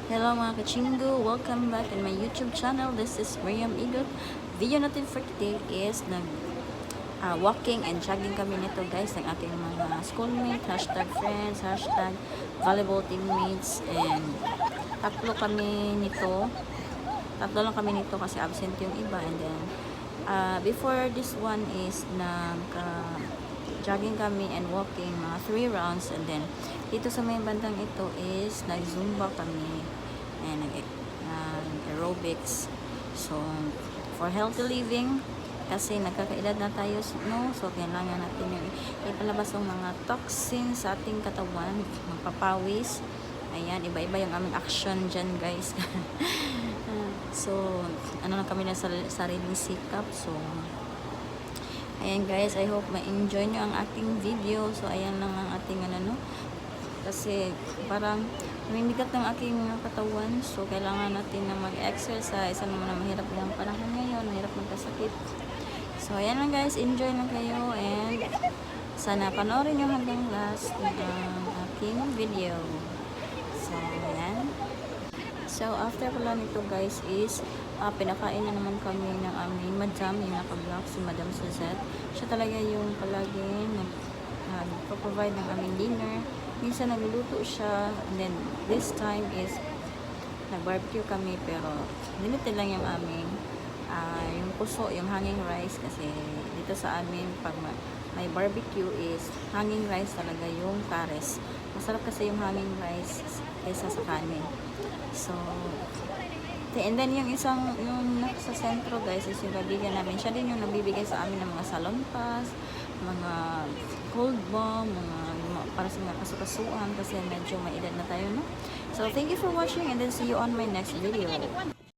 Hello mga kachingo! Welcome back in my YouTube channel. This is Miriam Igot. Video natin for today is walking and jogging kami nito guys ng aking mga schoolmates, hashtag friends, hashtag volleyball teammates, and tatlo lang kami nito kasi absent yung iba. And then before this one is jogging kami and walking mga 3 rounds, and then dito sa may bandang ito is nag-zumba kami and aerobics. So for healthy living kasi nagkakaedad na tayo, no? So kailangan natin yung ipalabas ng mga toxins sa ating katawan, magpapawis. Ayan, iba-iba yung aming action dyan guys. So ano lang kami na sariling sikap. So ayan guys, I hope ma-enjoy nyo ang ating video. So ayan lang ang ating kasi parang namibigat ng aking katawan. So kailangan natin na mag-exercise. Ano naman na mahirap yung panahon ngayon, mahirap magkasakit. So ayan lang guys, enjoy lang kayo and sana panoorin nyo hanggang last ng aking video. So ayan. So after pala nito guys is pinakain na naman kami ng aming madam, yung naka-vlog, si Madam Suzette. Siya talaga yung palagi nagpo-provide ng aming dinner. Minsan nagluluto siya, and then this time is nag-barbecue kami, pero limited lang yung aming yung puso, yung hanging rice, kasi dito sa amin pag may barbecue is hanging rice talaga yung kares. Masarap kasi yung hanging rice kaysa sa kanin. So and then yung nasa sentro guys is yung kaibigan namin. Siya din yung nagbibigay sa amin ng mga salon pass, mga cold bomb, para sa mga kasukasuan kasi medyo may edad na tayo, no? So thank you for watching and then see you on my next video.